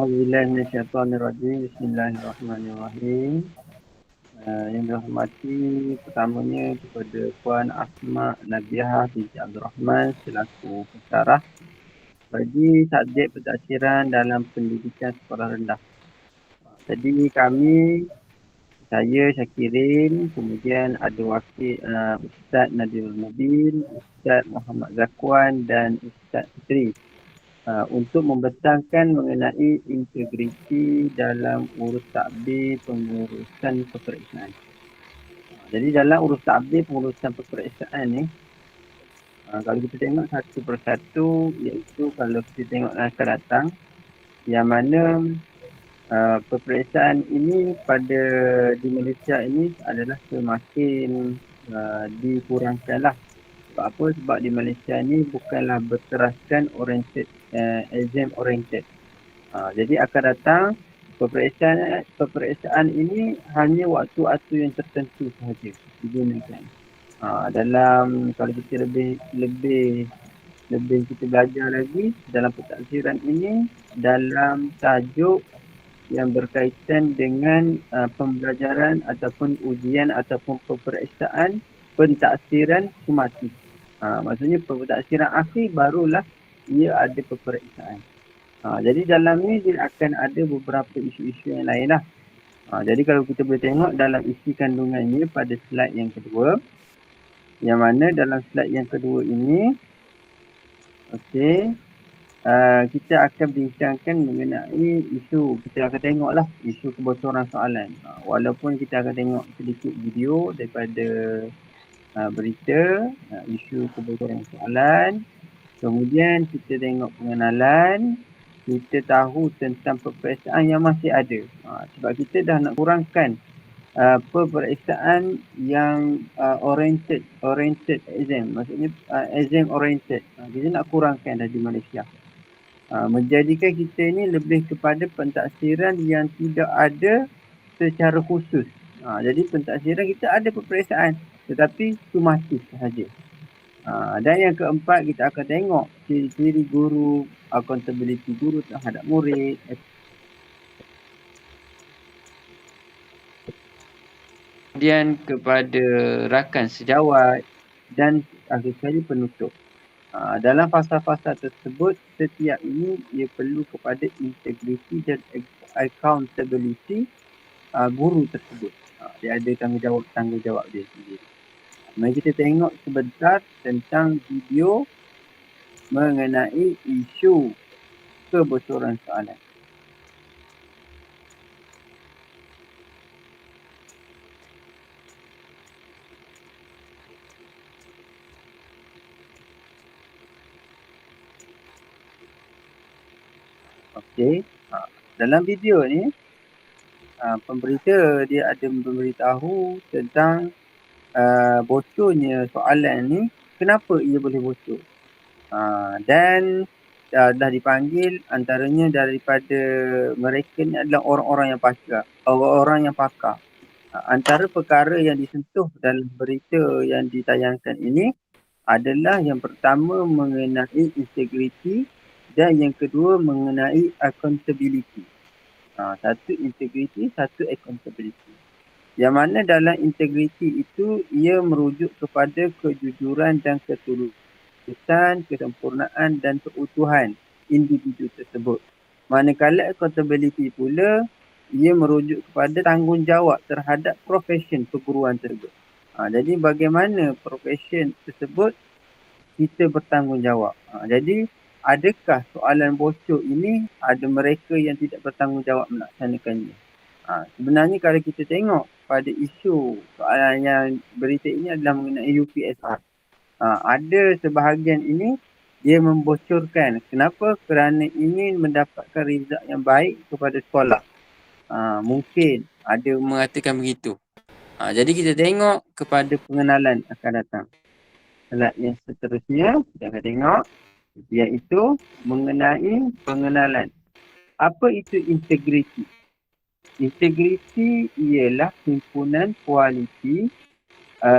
A'udzubillahi minasyaitonirrajim. Bismillahirrahmanirrahim. Yang dirahmati pertamanya kepada Puan Asma Nabiah binti Abdul Rahman selaku pensyarah bagi subjek pentadbiran dalam pendidikan sekolah rendah. Jadi saya Syakirin, kemudian ada wakil Ustaz Nadirul Mubin, Ustaz Muhammad Zakwan dan Ustaz Fitri. Untuk membentangkan mengenai integriti dalam urus takbir pengurusan peperiksaan. Jadi dalam urus takbir pengurusan peperiksaan ni, kalau kita tengok satu persatu, iaitu kalau kita tengok akan datang, yang mana peperiksaan ini di Malaysia ini adalah semakin dikurangkanlah. Sebab apa? Sebab di Malaysia ni bukanlah berteraskan exam oriented. Jadi akan datang peperiksaan ini hanya waktu-waktu yang tertentu sahaja digunakan. Dalam kalau kita lebih kita belajar lagi dalam pentadbiran ini dalam tajuk yang berkaitan dengan pembelajaran ataupun ujian ataupun peperiksaan pentadbiran semati. Maksudnya pentadbiran akhir barulah ia ada peperiksaan. Jadi dalam ni dia akan ada beberapa isu-isu yang lain lah. Jadi kalau kita boleh tengok dalam isi kandungannya pada slide yang kedua, yang mana dalam slide yang kedua ini, kita akan bincangkan mengenai isu, kita akan tengoklah isu kebocoran soalan. Walaupun kita akan tengok sedikit video daripada berita, isu kebocoran soalan, kemudian kita tengok pengenalan, kita tahu tentang peperiksaan yang masih ada. Sebab kita dah nak kurangkan peperiksaan yang oriented exam. Maksudnya exam oriented. Kita nak kurangkan dah di Malaysia. Menjadikan kita ni lebih kepada pentadbiran yang tidak ada secara khusus. Jadi pentadbiran kita ada peperiksaan tetapi sumatif sahaja. Dan yang keempat, kita akan tengok ciri-ciri guru, accountability guru terhadap murid, kemudian kepada rakan sejawat dan akhir sekali penutup. Dalam fasa-fasa tersebut, setiap ini ia perlu kepada integriti dan accountability guru tersebut. Dia ada tanggungjawab dia sendiri. Mari kita tengok sebentar tentang video mengenai isu kebocoran soalan. Okey. Dalam video ni, pemberita dia ada memberitahu tentang bocornya soalan ni, kenapa ia boleh bocor. Dan dah dipanggil antaranya daripada mereka ni adalah orang-orang yang pakar. Antara perkara yang disentuh dalam berita yang ditayangkan ini adalah yang pertama mengenai integriti dan yang kedua mengenai accountability. Satu integriti, satu accountability. Yang mana dalam integriti itu ia merujuk kepada kejujuran dan ketulusan, kesempurnaan dan keutuhan individu tersebut. Manakala accountability pula ia merujuk kepada tanggungjawab terhadap profesion perguruan tersebut. Jadi bagaimana profesion tersebut kita bertanggungjawab. Jadi adakah soalan bocor ini ada mereka yang tidak bertanggungjawab melaksanakannya. Sebenarnya kalau kita tengok pada isu soalan yang berita ini adalah mengenai UPSR. Ada sebahagian ini dia membocorkan. Kenapa? Kerana ingin mendapatkan result yang baik kepada sekolah. Mungkin ada mengatakan begitu. Jadi kita tengok kepada pengenalan akan datang. Slide yang seterusnya kita akan tengok iaitu mengenai pengenalan. Apa itu integriti? Integriti ialah himpunan kualiti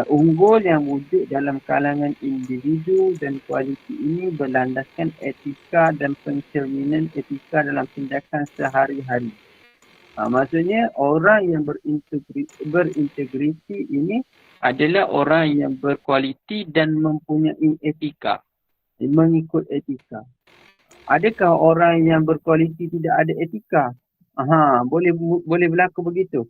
unggul yang wujud dalam kalangan individu dan kualiti ini berlandaskan etika dan pencerminan etika dalam tindakan sehari-hari. Maksudnya orang yang berintegriti ini adalah orang yang berkualiti dan mempunyai etika, mengikut etika. Adakah orang yang berkualiti tidak ada etika? Boleh berlaku begitu.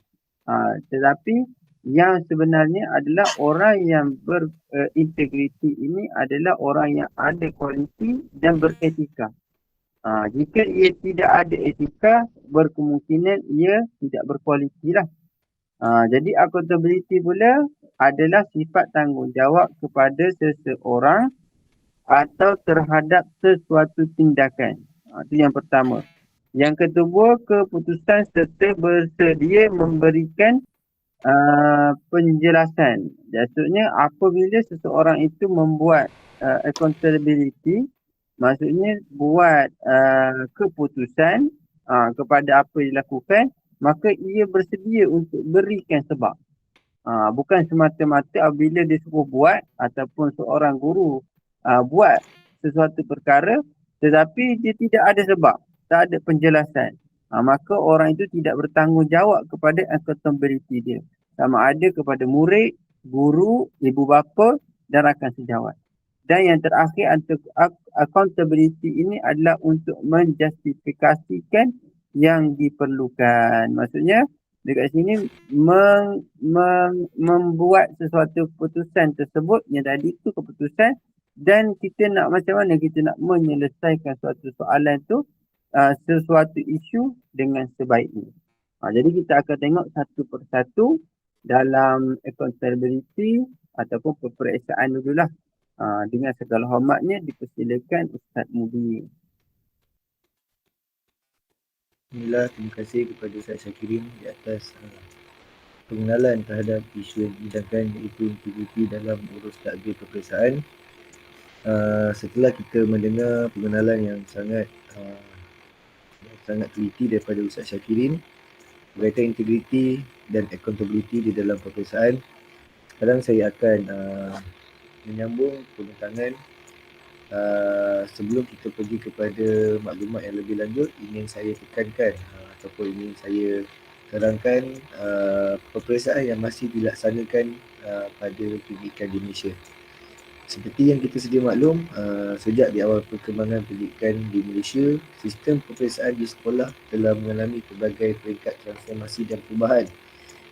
Tetapi yang sebenarnya adalah orang yang berintegriti ini adalah orang yang ada kualiti dan beretika. Jika ia tidak ada etika, berkemungkinan ia tidak berkualiti lah. Jadi accountability pula adalah sifat tanggungjawab kepada seseorang atau terhadap sesuatu tindakan. Itu yang pertama. Yang kedua, keputusan serta bersedia memberikan penjelasan. Maksudnya apabila seseorang itu membuat accountability, maksudnya buat keputusan kepada apa yang dilakukan, maka ia bersedia untuk berikan sebab. Bukan semata-mata apabila dia suruh buat ataupun seorang guru buat sesuatu perkara tetapi dia tidak ada sebab, tak ada penjelasan. Maka orang itu tidak bertanggungjawab kepada accountability dia. Sama ada kepada murid, guru, ibu bapa dan rakan sejawat. Dan yang terakhir, accountability ini adalah untuk menjustifikasikan yang diperlukan. Maksudnya, dekat sini membuat sesuatu keputusan tersebut yang tadi itu keputusan dan kita nak macam mana kita nak menyelesaikan suatu soalan tu sesuatu isu dengan sebaiknya. Jadi kita akan tengok satu persatu dalam accountability ataupun peperiksaan dululah. Dengan segala hormatnya dipersilakan Ustaz Mudi. Alhamdulillah, terima kasih kepada Ustaz Syakirin di atas pengenalan terhadap isu yang dibincangkan iaitu integriti dalam urus takbir peperiksaan. Setelah kita mendengar pengenalan yang sangat teliti daripada Ustaz Syakirin berkaitan integriti dan accountability di dalam peperiksaan, sekarang saya akan menyambung perbincangan. Sebelum kita pergi kepada maklumat yang lebih lanjut, ingin saya tekankan ataupun ingin saya terangkan peperiksaan yang masih dilaksanakan pada pendidikan di Malaysia. Seperti yang kita sedia maklum, sejak di awal perkembangan pendidikan di Malaysia, sistem peperiksaan di sekolah telah mengalami pelbagai peringkat transformasi dan perubahan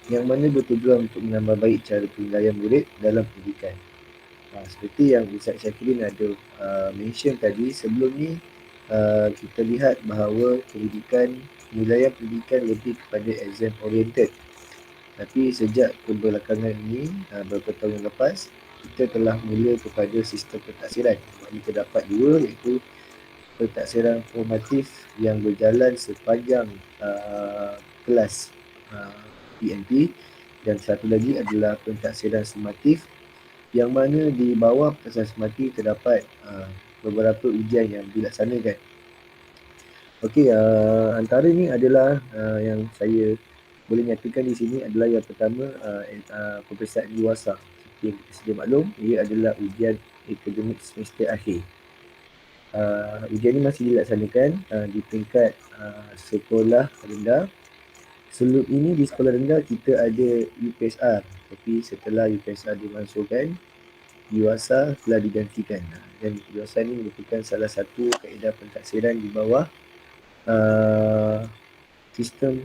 yang mana bertujuan untuk menambah baik cara penilaian murid dalam pendidikan. Seperti yang Ustaz Syakirin ada mention tadi, sebelum ni kita lihat bahawa penilaian pendidikan lebih kepada exam oriented. Tapi sejak kebelakangan ini, beberapa tahun yang lepas, kita telah mula kepada sistem pentaksiran. Kita dapat dua, iaitu pentaksiran formatif yang berjalan sepanjang kelas PNP, dan satu lagi adalah pentaksiran sumatif yang mana di bawah pentaksiran sumatif terdapat beberapa ujian yang dilaksanakan. Okey, antara ini adalah yang saya boleh nyatakan di sini adalah yang pertama, peperiksaan dewasa. Seperti yang kita sedia maklum, ia adalah ujian akademik semester akhir. Ujian ini masih dilaksanakan di peringkat sekolah rendah. Sebelum ini di sekolah rendah kita ada UPSR, tapi setelah UPSR dimasukkan, dewasa telah digantikan, dan dewasa ini merupakan salah satu kaedah pentaksiran di bawah sistem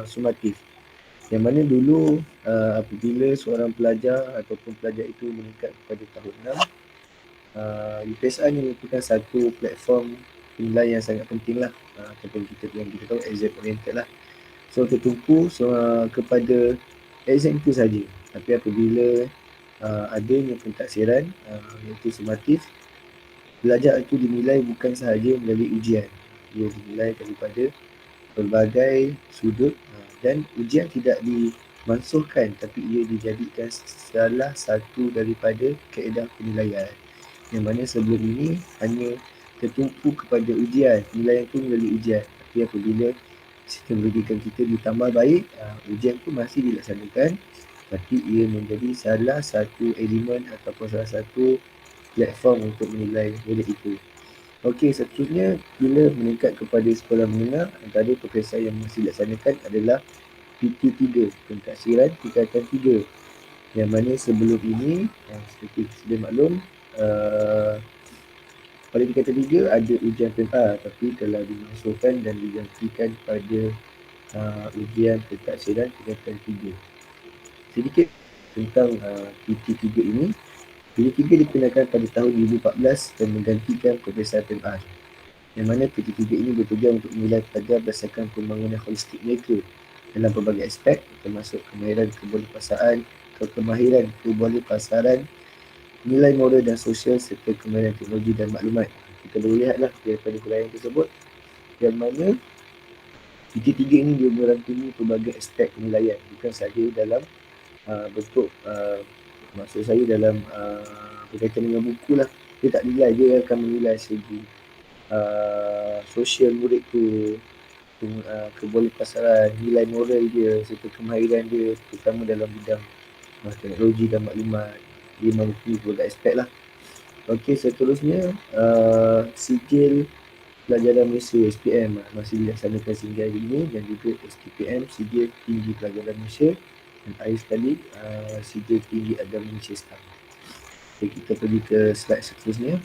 sumatif, yang mana dulu apabila seorang pelajar ataupun pelajar itu meningkat kepada tahun 6, UPSR ini merupakan satu platform penilaian yang sangat penting lah, ataupun yang kita tahu exam oriented lah. So tertumpu kepada exam itu saja. Tapi apabila adanya pentaksiran iaitu sumatif, pelajar itu dinilai bukan sahaja melalui ujian, ia dinilai daripada pelbagai sudut, dan ujian tidak dimansuhkan tapi ia dijadikan salah satu daripada kaedah penilaian, yang mana sebelum ini hanya tertumpu kepada ujian, penilaian itu melalui ujian. Tapi apabila sistem pendidikan kita ditambah baik, ujian itu masih dilaksanakan tapi ia menjadi salah satu elemen ataupun salah satu platform untuk menilai murid itu. Okey, seterusnya bila meningkat kepada sekolah menengah, antara peperiksaan yang mesti dilaksanakan adalah PT3, pentaksiran tingkatan 3. Yang mana sebelum ini, seperti sedia maklum, pada tingkatan 3 ada ujian PMA tapi telah dimasukkan dan digantikan pada ujian pentaksiran tingkatan 3. Sedikit tentang PT3 ini. PT3 dikenakan pada tahun 2014 dan menggantikan peperiksaan PMA. Yang mana PT3 ini bertujuan untuk menilai pelajar berdasarkan pembangunan holistik mereka dalam pelbagai aspek termasuk kemahiran kebolehpasaran, nilai moral dan sosial serta kemahiran teknologi dan maklumat. Kita boleh lihatlah daripada huraian tersebut yang mana PT3 ini dia merangkumi pelbagai aspek penilaian, bukan sahaja dalam bentuk maksud saya dalam berkaitan dengan buku lah. Dia tak nilai, dia akan menilai segi sosial murid tu, kebolehpasaran, nilai moral dia serta kemahiran dia terutama dalam bidang teknologi dan maklumat. Dia mengikuti berbagai aspek lah. Okey, seterusnya sijil pelajaran Malaysia SPM masih dilaksanakan sehingga hari ini dan juga STPM sijil tinggi pelajaran Malaysia dan akhir sekali sijil tinggi agama Malaysia sekarang. Okay, kita pergi ke slide seterusnya.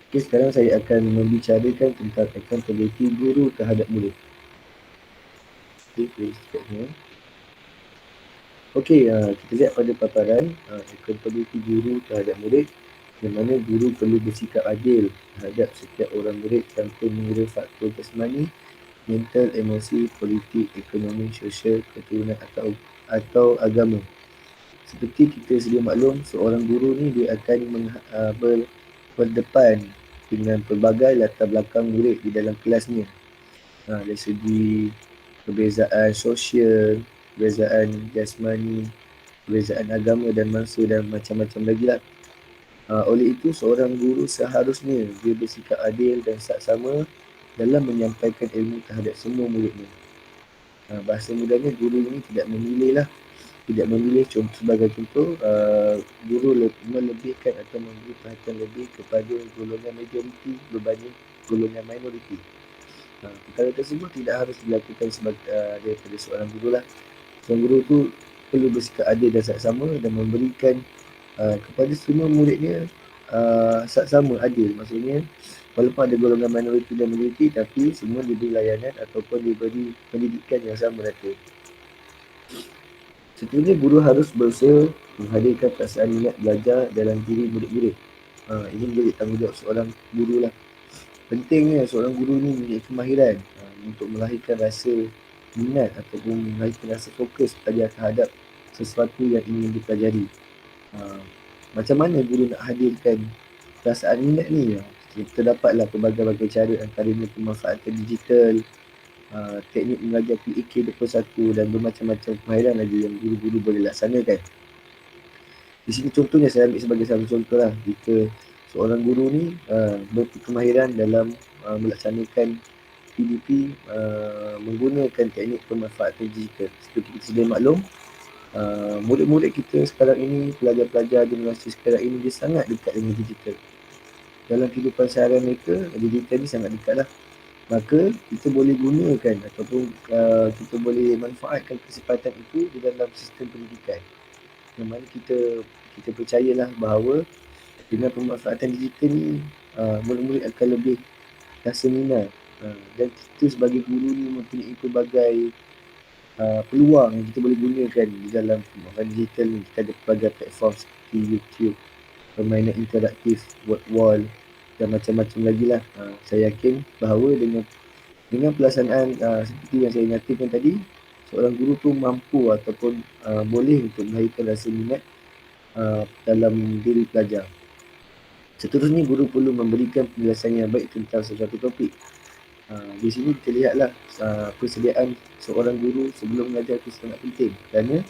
Okay, sekarang saya akan membicarakan tentang accountability guru terhadap murid. Okay, please slide-nya. Okay, kita lihat pada paparan accountability guru terhadap murid, yang mana guru perlu bersikap adil terhadap setiap orang murid tanpa mengira faktor jasmani, mental, emosi, politik, ekonomi, sosial, keturunan atau agama. Seperti kita sedia maklum, seorang guru ni dia akan berdepan dengan pelbagai latar belakang murid di dalam kelasnya. Dari segi perbezaan sosial, perbezaan jasmani, perbezaan agama dan mangsa dan macam-macam lagi lah. Oleh itu, seorang guru seharusnya dia bersikap adil dan saksama dalam menyampaikan ilmu terhadap semua muridnya. Bahasa mudahnya, guru ini tidak memilih lah. Tidak memilih sebagai contoh, guru melebihkan atau memberi perhatian lebih kepada golongan majoriti berbanding golongan minoriti. Perkara tersebut tidak harus dilakukan daripada seorang guru lah. Seorang guru tu perlu bersikap adil dan saksama dan memberikan kepada semua muridnya saksama adil. Maksudnya walaupun ada golongan minoriti dan majoriti tapi semua diberi layanan ataupun diberi pendidikan yang sama rata. Seterusnya, guru harus berusaha menghadirkan perasaan minat belajar dalam diri murid-murid. Ini menjadi tanggungjawab seorang guru lah. Pentingnya seorang guru ni mempunyai kemahiran untuk melahirkan rasa minat ataupun melahirkan rasa fokus belajar terhadap sesuatu yang ingin dipelajari. Macam mana guru nak hadirkan perasaan minat ni? Terdapatlah pelbagai-bagai cara, antaranya pemanfaatan digital, teknik mengajar PEK 21 dan bermacam-macam kemahiran lagi yang guru-guru boleh laksanakan. Di sini contohnya saya ambil sebagai satu contoh lah. Jika seorang guru ni berkemahiran dalam melaksanakan PDP menggunakan teknik pemanfaatan digital. Seperti kita sedia maklum, murid-murid kita sekarang ini, pelajar-pelajar generasi sekarang ini dia sangat dekat dengan digital. Dalam kehidupan seharian mereka, digital ni sangat dekat lah. Maka kita boleh gunakan ataupun kita boleh manfaatkan kesempatan itu di dalam sistem pendidikan. Yang mana kita percayalah bahawa dengan pemanfaatan digital ni murid-murid akan lebih rasa minat. Dan kita sebagai guru ni mempunyai pelbagai peluang yang kita boleh gunakan di dalam pemanfaatan digital ni. Kita ada pelbagai platform seperti YouTube, permainan interaktif, word wall dan macam-macam lagi lah. Saya yakin bahawa dengan pelaksanaan seperti yang saya nyatakan tadi, seorang guru tu mampu ataupun boleh untuk melahirkan rasa minat dalam diri pelajar. Seterusnya, guru perlu memberikan penjelasan yang baik tentang sesuatu topik. Di sini kita lihatlah persediaan seorang guru sebelum mengajar itu sangat penting, kerana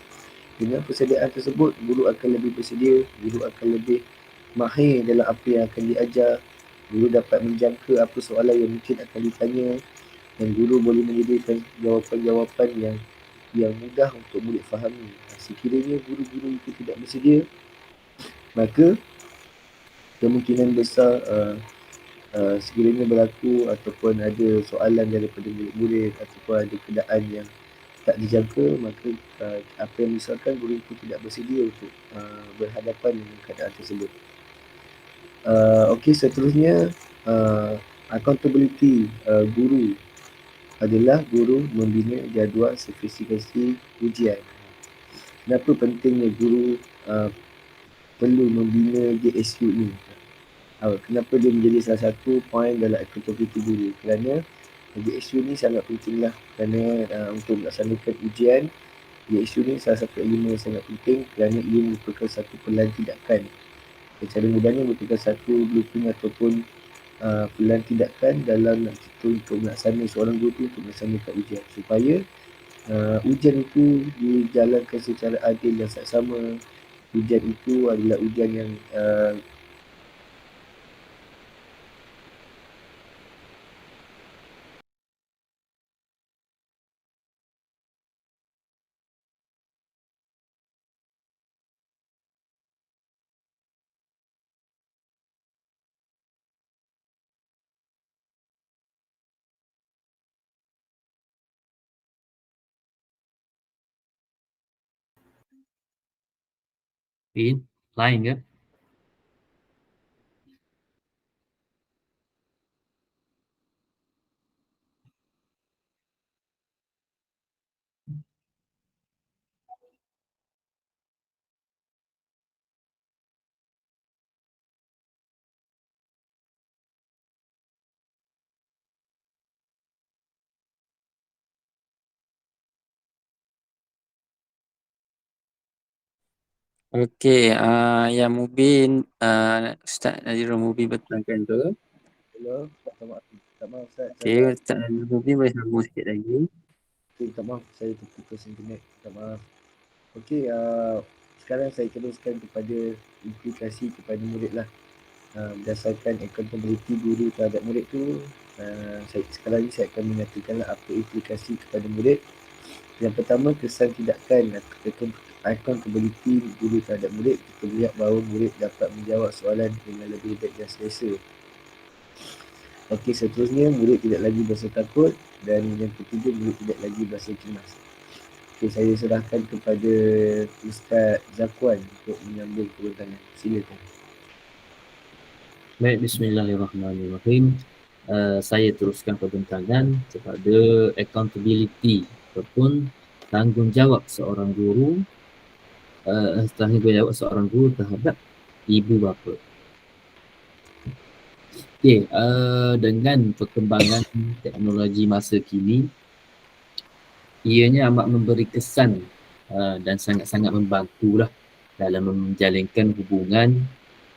dengan persediaan tersebut, guru akan lebih bersedia, guru akan lebih mahir dalam apa yang akan diajar, guru dapat menjangka apa soalan yang mungkin akan ditanya, dan guru boleh menyediakan jawapan-jawapan yang mudah untuk murid fahami. Sekiranya guru-guru itu tidak bersedia, maka kemungkinan besar sekiranya berlaku ataupun ada soalan daripada murid-murid ataupun ada keadaan yang tak dijangka, maka apa yang misalkan guru itu tidak bersedia untuk berhadapan dengan keadaan tersebut. Okey, seterusnya accountability guru adalah guru membina jadual sofistikasi ujian. Kenapa pentingnya guru perlu membina JSU ni? Kenapa dia menjadi salah satu poin dalam accountability guru? Kerana JSU ni sangat pentinglah kerana untuk melaksanakan ujian. JSU ni salah satu elemen yang sangat penting kerana ia merupakan satu pelan tindakan. Secara mudahnya merupakan satu blueprint ataupun pelan tindakan dalam kita untuk melaksanakan seorang guru untuk melaksanakan ujian supaya ujian itu dijalankan secara adil dan saksama. Ujian itu adalah ujian yang Lain ke? Okey, yang Mubin, Ustaz Nazirul Mubin berterangkan tu. hello, tak maaf Ustaz, Okey, Ustaz Nazirul Mubin boleh sambung sikit lagi. tak maaf saya terputus internet, tak maaf. Okey, sekarang saya teruskan kepada implikasi kepada murid lah. Berdasarkan accountability guru terhadap murid tu, sekarang ni saya akan menyatakanlah apa implikasi kepada murid. Yang pertama, kesan tindakan accountability guru terhadap murid. Kita lihat bahawa murid dapat menjawab soalan dengan lebih baik dan selesa. Okey, seterusnya murid tidak lagi berasa takut, dan yang ketiga, murid tidak lagi berasa cemas. Okey, saya serahkan kepada Ustaz Zakwan untuk menyambung perbincangan. Silakan. Baik, bismillahirrahmanirrahim. Saya teruskan perbincangan kepada accountability ataupun tanggungjawab seorang guru terhadap ibu bapa. Okey, dengan perkembangan teknologi masa kini, ianya amat memberi kesan dan sangat-sangat membantulah dalam menjalinkan hubungan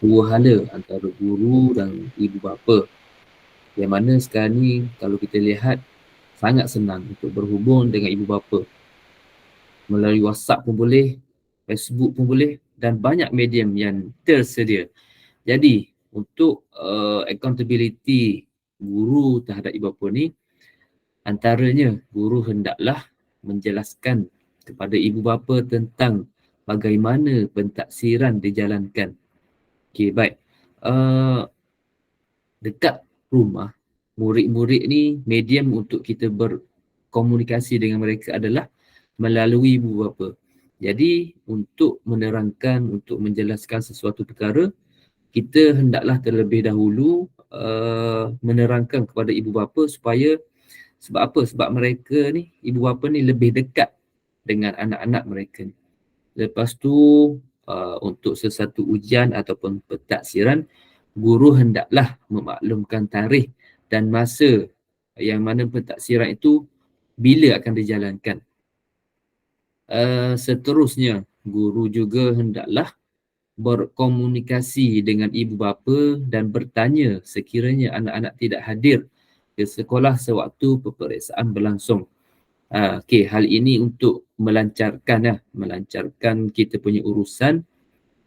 dua hala antara guru dan ibu bapa. Yang mana sekarang ni kalau kita lihat sangat senang untuk berhubung dengan ibu bapa. Melalui WhatsApp pun boleh, Facebook pun boleh, dan banyak medium yang tersedia. Jadi untuk accountability guru terhadap ibu bapa ni, antaranya guru hendaklah menjelaskan kepada ibu bapa tentang bagaimana pentaksiran dijalankan. Okey, baik. Dekat rumah, murid-murid ni medium untuk kita berkomunikasi dengan mereka adalah melalui ibu bapa. Jadi untuk menerangkan, untuk menjelaskan sesuatu perkara, kita hendaklah terlebih dahulu menerangkan kepada ibu bapa supaya, sebab apa? Sebab mereka ni, ibu bapa ni lebih dekat dengan anak-anak mereka ni. Lepas tu untuk sesuatu ujian ataupun pentaksiran, guru hendaklah memaklumkan tarikh dan masa yang mana pentaksiran itu bila akan dijalankan. Seterusnya, guru juga hendaklah berkomunikasi dengan ibu bapa dan bertanya sekiranya anak-anak tidak hadir ke sekolah sewaktu peperiksaan berlangsung. Okey, hal ini untuk melancarkan kita punya urusan,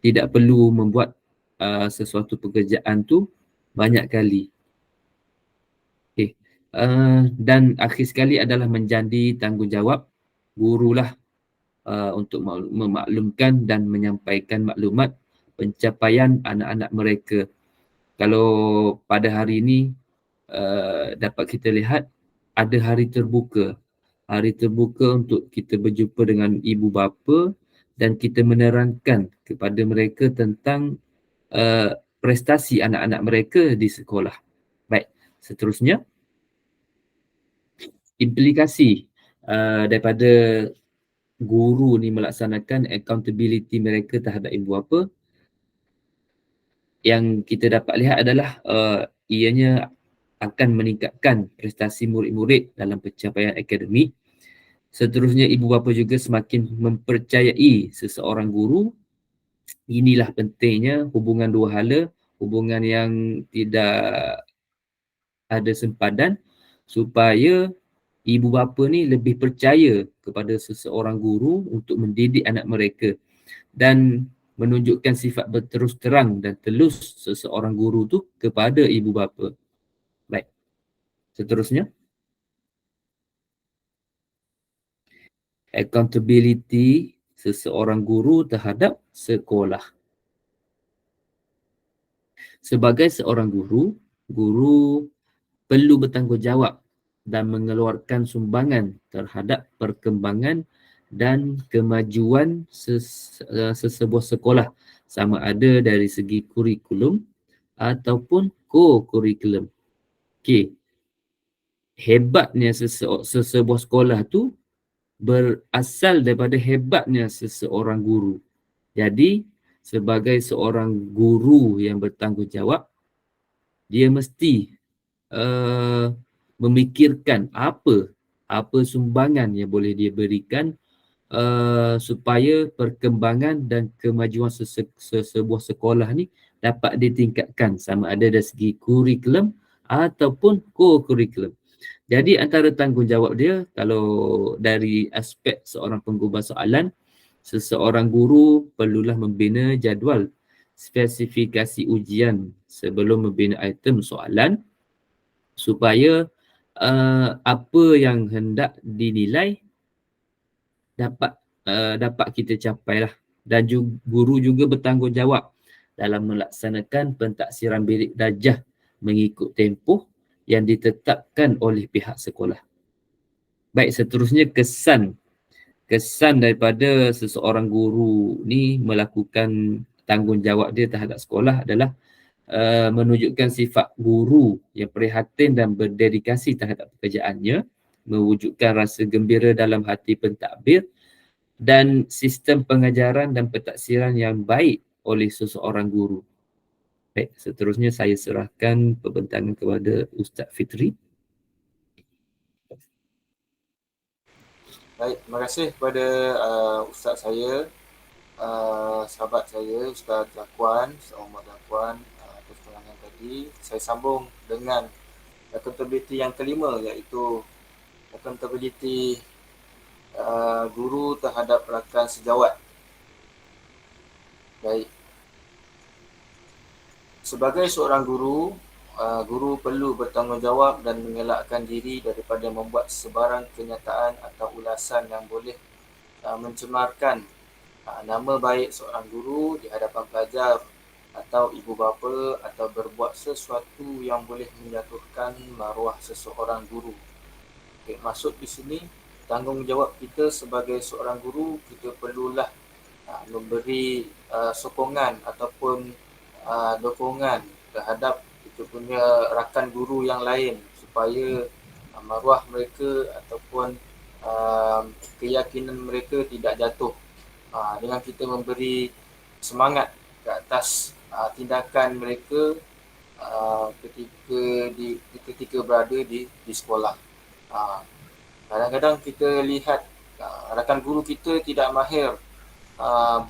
tidak perlu membuat sesuatu pekerjaan tu banyak kali. Okey, Dan akhir sekali adalah menjadi tanggungjawab gurulah untuk memaklumkan dan menyampaikan maklumat pencapaian anak-anak mereka. Kalau pada hari ini dapat kita lihat ada hari terbuka. Hari terbuka untuk kita berjumpa dengan ibu bapa dan kita menerangkan kepada mereka tentang prestasi anak-anak mereka di sekolah. Baik, seterusnya implikasi daripada guru ni melaksanakan accountability mereka terhadap ibu bapa. Yang kita dapat lihat adalah ianya akan meningkatkan prestasi murid-murid dalam pencapaian akademik. Seterusnya, ibu bapa juga semakin mempercayai seseorang guru. Inilah pentingnya hubungan dua hala, hubungan yang tidak ada sempadan, supaya ibu bapa ni lebih percaya kepada seseorang guru untuk mendidik anak mereka dan menunjukkan sifat berterus terang dan telus seseorang guru tu kepada ibu bapa. Baik, seterusnya. Accountability seseorang guru terhadap sekolah. Sebagai seorang guru, guru perlu bertanggungjawab dan mengeluarkan sumbangan terhadap perkembangan dan kemajuan sesebuah sekolah, sama ada dari segi kurikulum ataupun co-kurikulum. Okey. Hebatnya sesebuah sekolah tu berasal daripada hebatnya seseorang guru. Jadi, sebagai seorang guru yang bertanggungjawab, dia mesti memikirkan apa sumbangan yang boleh dia berikan supaya perkembangan dan kemajuan sebuah sekolah ni dapat ditingkatkan, sama ada dari segi kurikulum ataupun co-kurikulum. Jadi antara tanggungjawab dia, kalau dari aspek seorang penggubah soalan, seseorang guru perlulah membina jadual spesifikasi ujian sebelum membina item soalan supaya apa yang hendak dinilai dapat kita capai lah. Dan guru juga bertanggungjawab dalam melaksanakan pentaksiran bilik darjah mengikut tempoh yang ditetapkan oleh pihak sekolah. Baik, seterusnya kesan daripada seseorang guru ni melakukan tanggungjawab dia terhadap sekolah adalah menunjukkan sifat guru yang prihatin dan berdedikasi terhadap pekerjaannya, mewujudkan rasa gembira dalam hati pentadbir dan sistem pengajaran dan pentaksiran yang baik oleh seseorang guru. Baik, seterusnya saya serahkan pembentangan kepada Ustaz Fitri. Baik, terima kasih kepada Ustaz saya, sahabat saya, Ustaz Zakwan, Ustaz Muhammad Zakwan atas penerangan tadi. Saya sambung dengan accountability yang kelima, iaitu accountability guru terhadap rakan sejawat. Baik. Sebagai seorang guru, guru perlu bertanggungjawab dan mengelakkan diri daripada membuat sebarang kenyataan atau ulasan yang boleh mencemarkan nama baik seorang guru di hadapan pelajar atau ibu bapa, atau berbuat sesuatu yang boleh menjatuhkan maruah seseorang guru. Okay, maksud di sini, tanggungjawab kita sebagai seorang guru, kita perlulah memberi sokongan ataupun dokongan terhadap kita punya rakan guru yang lain supaya maruah mereka ataupun keyakinan mereka tidak jatuh dengan kita memberi semangat ke atas tindakan mereka ketika berada di sekolah. Kadang-kadang kita lihat rakan guru kita tidak mahir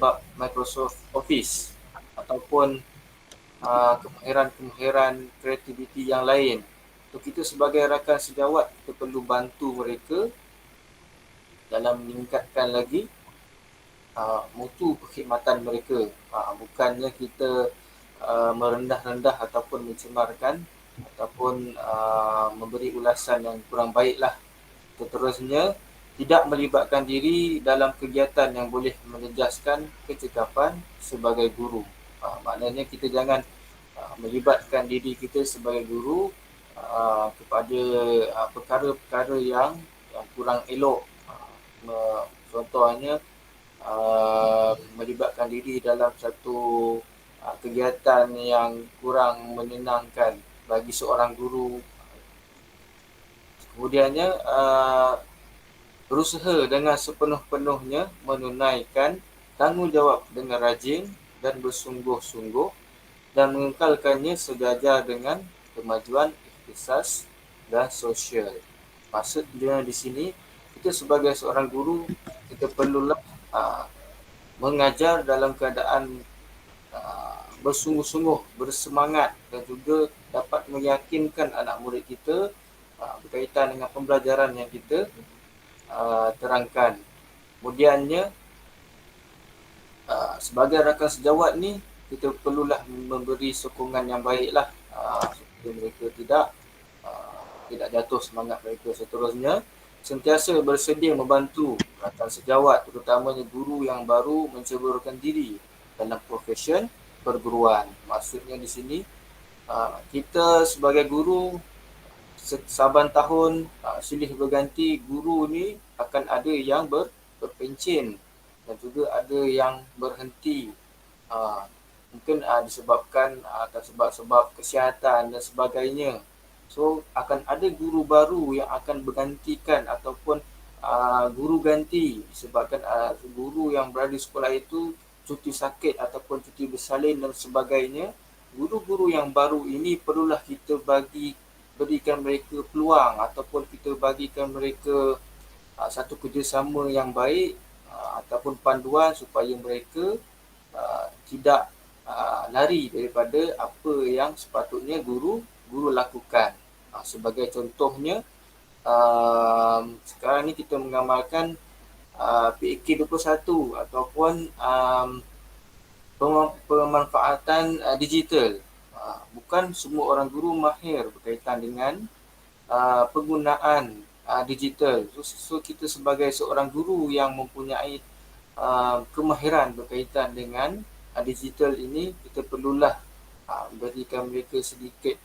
bab Microsoft Office ataupun kemahiran kreativiti yang lain. So, kita sebagai rakan sejawat, kita perlu bantu mereka dalam meningkatkan lagi mutu perkhidmatan mereka. Bukannya kita merendah-rendah ataupun mencemarkan ataupun memberi ulasan yang kurang baiklah. Seterusnya, tidak melibatkan diri dalam kegiatan yang boleh menjejaskan kecekapan sebagai guru. Maknanya kita jangan melibatkan diri kita sebagai guru kepada perkara-perkara yang kurang elok. Contohnya melibatkan diri dalam satu kegiatan yang kurang menyenangkan bagi seorang guru. Kemudiannya berusaha dengan sepenuh-penuhnya menunaikan tanggungjawab dengan rajin dan bersungguh-sungguh dan mengekalkannya sejajar dengan kemajuan ikhtisas dan sosial. Maksudnya di sini, kita sebagai seorang guru, kita perlulah mengajar dalam keadaan bersungguh-sungguh, bersemangat dan juga dapat meyakinkan anak murid kita berkaitan dengan pembelajaran yang kita terangkan. Kemudiannya, sebagai rakan sejawat ni, kita perlulah memberi sokongan yang baiklah supaya mereka tidak jatuh semangat mereka. Seterusnya, sentiasa bersedia membantu rakan sejawat, terutamanya guru yang baru menceburkan diri dalam profesyen perguruan. Maksudnya di sini, kita sebagai guru, saban tahun silih berganti, guru ni akan ada yang berpencen dan juga ada yang berhenti. Mungkin disebabkan atas sebab-sebab kesihatan dan sebagainya. So akan ada guru baru yang akan bergantikan ataupun guru ganti disebabkan guru yang berada di sekolah itu cuti sakit ataupun cuti bersalin dan sebagainya. Guru-guru yang baru ini perlulah kita berikan mereka peluang ataupun kita bagikan mereka satu kerjasama yang baik ataupun panduan supaya mereka tidak lari daripada apa yang sepatutnya guru lakukan. Sebagai contohnya, sekarang ni kita mengamalkan PAK 21 ataupun pemanfaatan digital. Bukan semua orang guru mahir berkaitan dengan penggunaan digital. So kita sebagai seorang guru yang mempunyai kemahiran berkaitan dengan digital ini, kita perlulah berikan mereka sedikit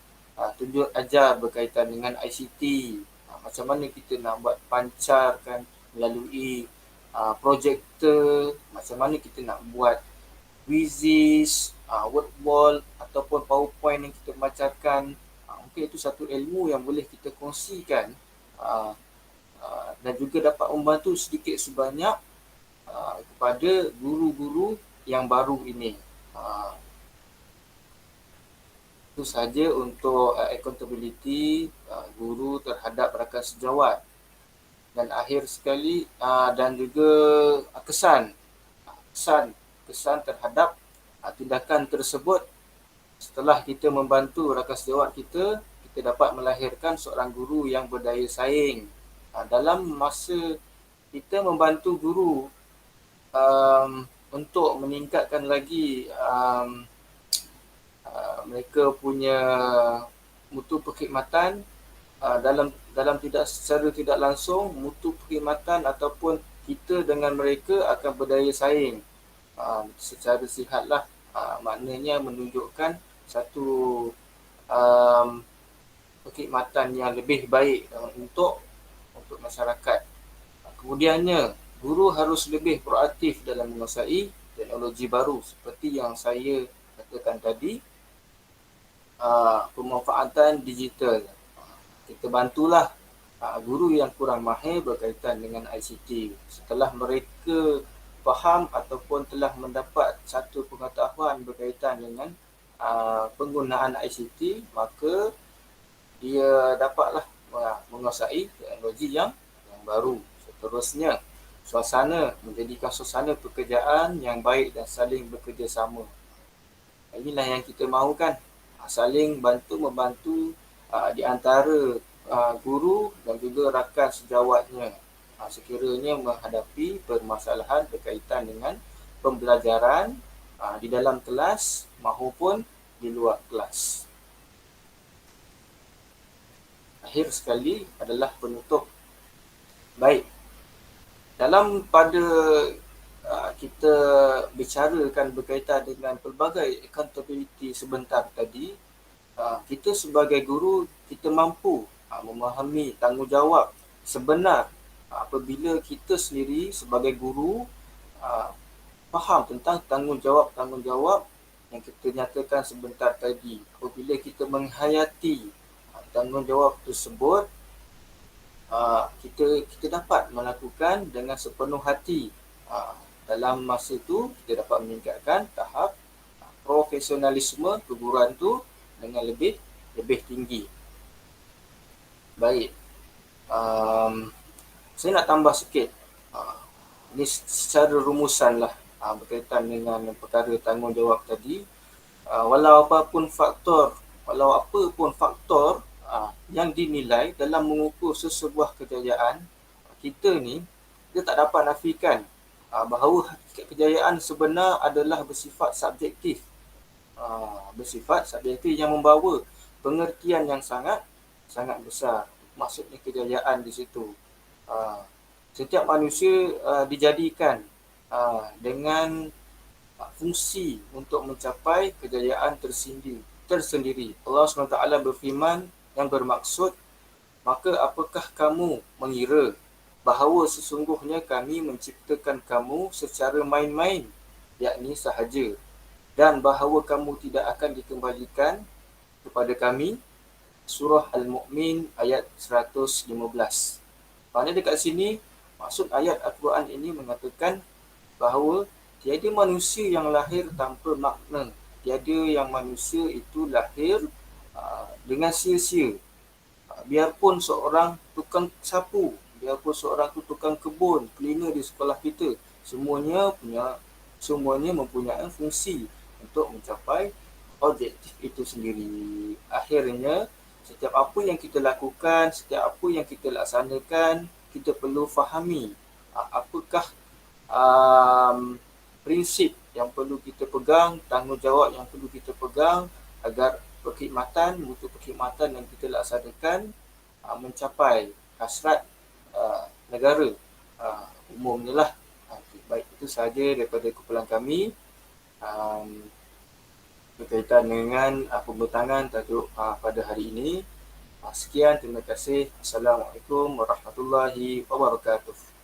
tunjuk ajar berkaitan dengan ICT. Macam mana kita nak buat pancarkan melalui projektor, macam mana kita nak buat quizzes, word wall ataupun PowerPoint yang kita bacakan. Mungkin itu satu ilmu yang boleh kita kongsikan dan juga dapat membantu sedikit sebanyak kepada guru-guru yang baru ini. Itu sahaja untuk accountability guru terhadap rakan sejawat. Dan akhir sekali dan juga kesan terhadap tindakan tersebut. Setelah kita membantu rakan sejawat kita dapat melahirkan seorang guru yang berdaya saing. Dalam masa kita membantu guru untuk meningkatkan lagi mereka punya mutu perkhidmatan, dalam secara tidak langsung mutu perkhidmatan ataupun kita dengan mereka akan berdaya saing secara sihatlah. Maknanya menunjukkan satu perkhidmatan yang lebih baik untuk masyarakat. Kemudiannya, guru harus lebih proaktif dalam menguasai teknologi baru seperti yang saya katakan tadi, pemanfaatan digital. Kita bantulah guru yang kurang mahir berkaitan dengan ICT. Setelah mereka faham ataupun telah mendapat satu pengetahuan berkaitan dengan penggunaan ICT, maka dia dapatlah menguasai teknologi yang baru. Seterusnya, menjadikan suasana pekerjaan yang baik dan saling bekerjasama. Inilah yang kita mahukan, saling bantu-membantu di antara guru dan juga rakan sejawatnya sekiranya menghadapi permasalahan berkaitan dengan pembelajaran di dalam kelas maupun di luar kelas. akhir sekali adalah penutup. Baik, dalam pada kita bicarakan berkaitan dengan pelbagai accountability sebentar tadi, kita sebagai guru, kita mampu memahami tanggungjawab sebenar apabila kita sendiri sebagai guru faham tentang tanggungjawab yang kita nyatakan sebentar tadi. Apabila kita menghayati tanggungjawab tersebut, kita dapat melakukan dengan sepenuh hati. Dalam masa itu, kita dapat meningkatkan tahap profesionalisme keguruan tu dengan lebih tinggi. Baik, saya nak tambah sikit. Ini secara rumusan lah berkaitan dengan perkara tanggungjawab tadi. Walau apa pun faktor yang dinilai dalam mengukur sesebuah kejayaan, kita tak dapat nafikan bahawa hakikat kejayaan sebenar adalah bersifat subjektif. Yang membawa pengertian yang sangat besar. Maksudnya kejayaan di situ. Setiap manusia dijadikan dengan fungsi untuk mencapai kejayaan tersendiri. Allah SWT berfirman yang bermaksud, maka apakah kamu mengira bahawa sesungguhnya kami menciptakan kamu secara main-main, yakni sahaja, dan bahawa kamu tidak akan dikembalikan kepada kami. Surah Al-Mu'min ayat 115. Maksudnya dekat sini, maksud ayat Al-Quran ini mengatakan bahawa tiada manusia yang lahir tanpa makna. Tiada yang manusia itu lahir dengan sia-sia. Biarpun seorang tukang sapu, biarpun seorang tu tukang kebun, cleaner di sekolah kita, semuanya mempunyai fungsi untuk mencapai objektif itu sendiri. Akhirnya, setiap apa yang kita lakukan, setiap apa yang kita laksanakan, kita perlu fahami apakah prinsip yang perlu kita pegang, tanggungjawab yang perlu kita pegang agar mutu perkhidmatan yang kita laksanakan mencapai hasrat negara umumnya lah. Baik, itu sahaja daripada kumpulan kami berkaitan dengan pembentangan tajuk pada hari ini. Sekian, terima kasih. Assalamualaikum warahmatullahi wabarakatuh.